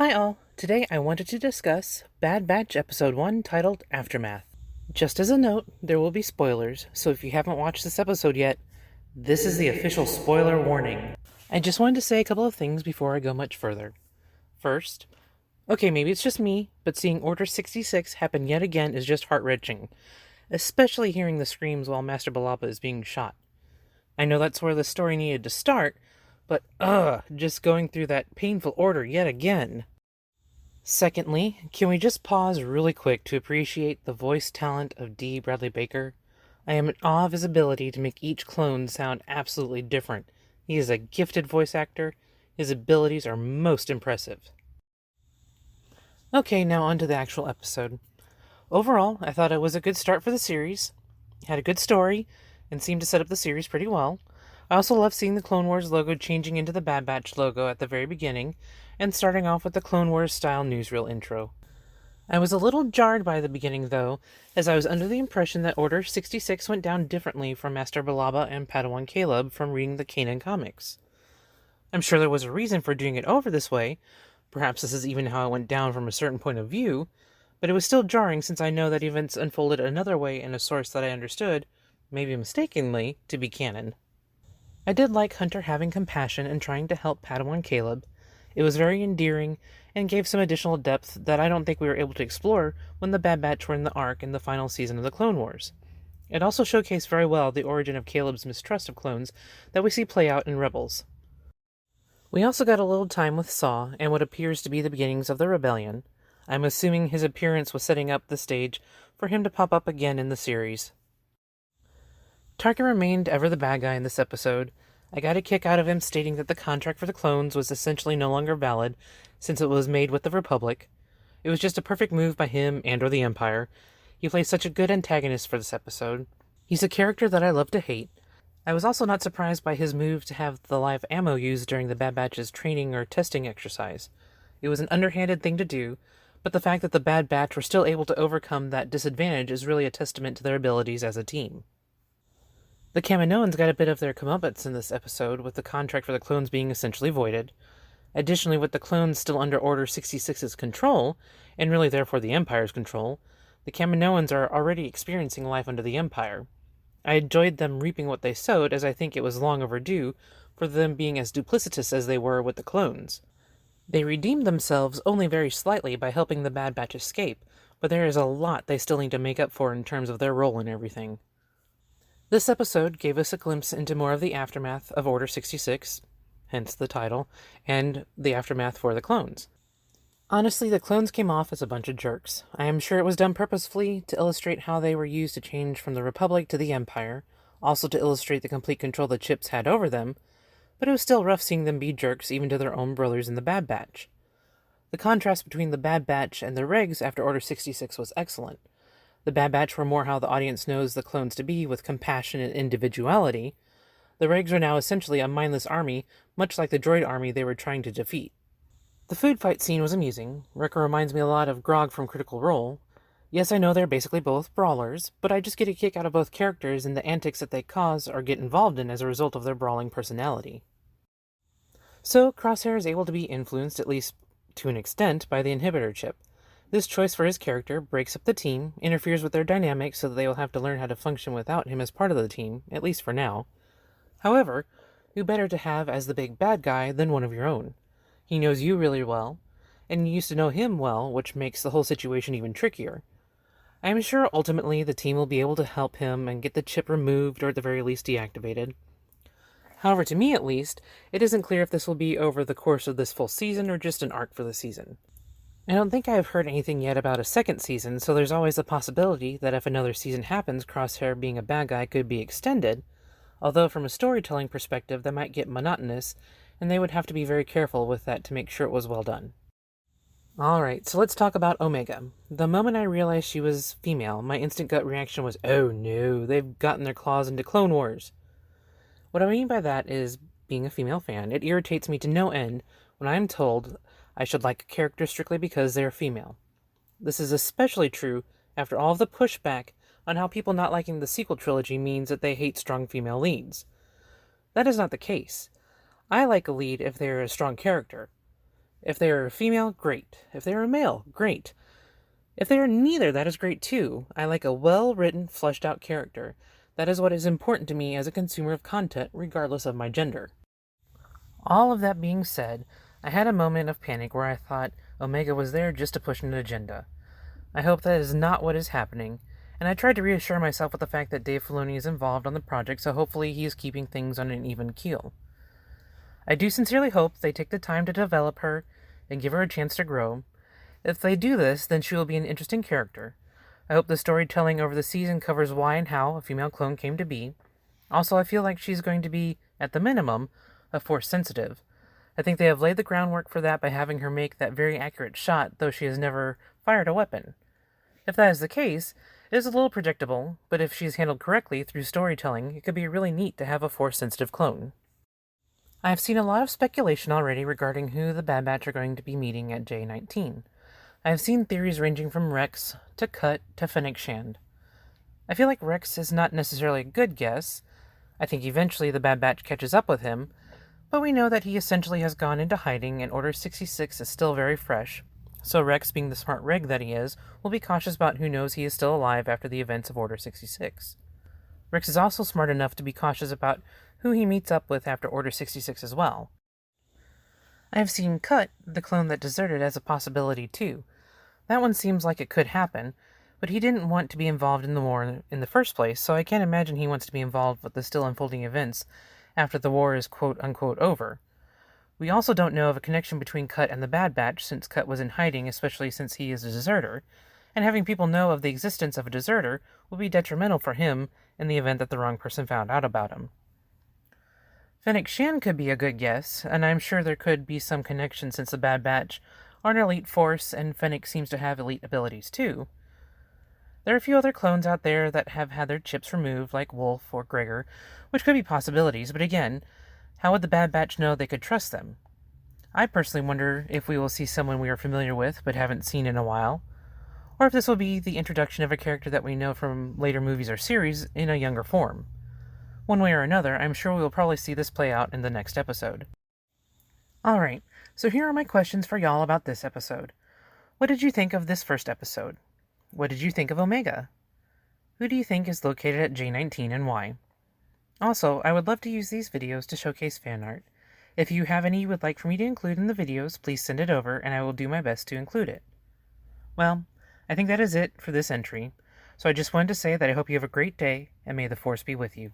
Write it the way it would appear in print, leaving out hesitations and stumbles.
Hi all! Today I wanted to discuss Bad Batch Episode 1 titled Aftermath. Just as a note, there will be spoilers, so if you haven't watched this episode yet, this is the official spoiler warning. I just wanted to say a couple of things before I go much further. First, okay, maybe it's just me, but seeing Order 66 happen yet again is just heart-wrenching, especially hearing the screams while Master Balaba is being shot. I know that's where the story needed to start, but just going through that painful order yet again. Secondly, can we just pause really quick to appreciate the voice talent of D. Bradley Baker? I am in awe of his ability to make each clone sound absolutely different. He is a gifted voice actor. His abilities are most impressive. Okay, now on to the actual episode. Overall, I thought it was a good start for the series. It had a good story, and seemed to set up the series pretty well. I also love seeing the Clone Wars logo changing into the Bad Batch logo at the very beginning, and starting off with the Clone Wars style newsreel intro. I was a little jarred by the beginning, though, as I was under the impression that Order 66 went down differently from Master Balaba and Padawan Caleb from reading the Kanan comics. I'm sure there was a reason for doing it over this way, perhaps this is even how it went down from a certain point of view, but it was still jarring since I know that events unfolded another way in a source that I understood, maybe mistakenly, to be canon. I did like Hunter having compassion and trying to help Padawan Caleb. It was very endearing, and gave some additional depth that I don't think we were able to explore when the Bad Batch were in the Ark in the final season of the Clone Wars. It also showcased very well the origin of Caleb's mistrust of clones that we see play out in Rebels. We also got a little time with Saw and what appears to be the beginnings of the rebellion. I'm assuming his appearance was setting up the stage for him to pop up again in the series. Tarkin remained ever the bad guy in this episode. I got a kick out of him stating that the contract for the clones was essentially no longer valid, since it was made with the Republic. It was just a perfect move by him and or the Empire. He plays such a good antagonist for this episode. He's a character that I love to hate. I was also not surprised by his move to have the live ammo used during the Bad Batch's training or testing exercise. It was an underhanded thing to do, but the fact that the Bad Batch were still able to overcome that disadvantage is really a testament to their abilities as a team. The Kaminoans got a bit of their comeuppance in this episode, with the contract for the clones being essentially voided. Additionally, with the clones still under Order 66's control, and really therefore the Empire's control, the Kaminoans are already experiencing life under the Empire. I enjoyed them reaping what they sowed, as I think it was long overdue for them being as duplicitous as they were with the clones. They redeemed themselves only very slightly by helping the Bad Batch escape, but there is a lot they still need to make up for in terms of their role in everything. This episode gave us a glimpse into more of the aftermath of Order 66, hence the title, and the aftermath for the clones. Honestly, the clones came off as a bunch of jerks. I am sure it was done purposefully to illustrate how they were used to change from the Republic to the Empire, also to illustrate the complete control the Chips had over them, but it was still rough seeing them be jerks even to their own brothers in the Bad Batch. The contrast between the Bad Batch and the Regs after Order 66 was excellent. The Bad Batch were more how the audience knows the clones to be, with compassion and individuality. The Regs are now essentially a mindless army, much like the droid army they were trying to defeat. The food fight scene was amusing. Wrecker reminds me a lot of Grog from Critical Role. Yes, I know they're basically both brawlers, but I just get a kick out of both characters and the antics that they cause or get involved in as a result of their brawling personality. So, Crosshair is able to be influenced, at least to an extent, by the inhibitor chip. This choice for his character breaks up the team, interferes with their dynamics so that they will have to learn how to function without him as part of the team, at least for now. However, who better to have as the big bad guy than one of your own? He knows you really well, and you used to know him well, which makes the whole situation even trickier. I am sure ultimately the team will be able to help him and get the chip removed or at the very least deactivated. However, to me at least, it isn't clear if this will be over the course of this full season or just an arc for the season. I don't think I have heard anything yet about a second season, so there's always the possibility that if another season happens, Crosshair being a bad guy could be extended, although from a storytelling perspective that might get monotonous, and they would have to be very careful with that to make sure it was well done. Alright, so let's talk about Omega. The moment I realized she was female, my instant gut reaction was, oh no, they've gotten their claws into Clone Wars. What I mean by that is, being a female fan, it irritates me to no end when I am told I should like a character strictly because they are female. This is especially true after all of the pushback on how people not liking the sequel trilogy means that they hate strong female leads. That is not the case. I like a lead if they are a strong character. If they are a female, great. If they are a male, great. If they are neither, that is great too. I like a well-written, fleshed-out character. That is what is important to me as a consumer of content, regardless of my gender. All of that being said, I had a moment of panic where I thought Omega was there just to push an agenda. I hope that is not what is happening, and I tried to reassure myself with the fact that Dave Filoni is involved on the project, so hopefully he is keeping things on an even keel. I do sincerely hope they take the time to develop her and give her a chance to grow. If they do this, then she will be an interesting character. I hope the storytelling over the season covers why and how a female clone came to be. Also, I feel like she's going to be, at the minimum, a Force sensitive. I think they have laid the groundwork for that by having her make that very accurate shot, though she has never fired a weapon. If that is the case, it is a little predictable, but if she is handled correctly through storytelling, it could be really neat to have a Force-sensitive clone. I have seen a lot of speculation already regarding who the Bad Batch are going to be meeting at J19. I have seen theories ranging from Rex to Cut to Fennec Shand. I feel like Rex is not necessarily a good guess. I think eventually the Bad Batch catches up with him, but we know that he essentially has gone into hiding and Order 66 is still very fresh, so Rex, being the smart reg that he is, will be cautious about who knows he is still alive after the events of Order 66. Rex is also smart enough to be cautious about who he meets up with after Order 66 as well. I have seen Cut, the clone that deserted, as a possibility too. That one seems like it could happen, but he didn't want to be involved in the war in the first place, so I can't imagine he wants to be involved with the still unfolding events after the war is quote-unquote over. We also don't know of a connection between Cut and the Bad Batch, since Cut was in hiding, especially since he is a deserter, and having people know of the existence of a deserter will be detrimental for him in the event that the wrong person found out about him. Fennec Shand could be a good guess, and I'm sure there could be some connection since the Bad Batch are an elite force, and Fennec seems to have elite abilities too. There are a few other clones out there that have had their chips removed, like Wolf or Gregor, which could be possibilities, but again, how would the Bad Batch know they could trust them? I personally wonder if we will see someone we are familiar with but haven't seen in a while, or if this will be the introduction of a character that we know from later movies or series in a younger form. One way or another, I'm sure we will probably see this play out in the next episode. Alright, so here are my questions for y'all about this episode. What did you think of this first episode? What did you think of Omega? Who do you think is located at J19 and why? Also, I would love to use these videos to showcase fan art. If you have any you would like for me to include in the videos, please send it over and I will do my best to include it. Well, I think that is it for this entry, so I just wanted to say that I hope you have a great day and may the Force be with you.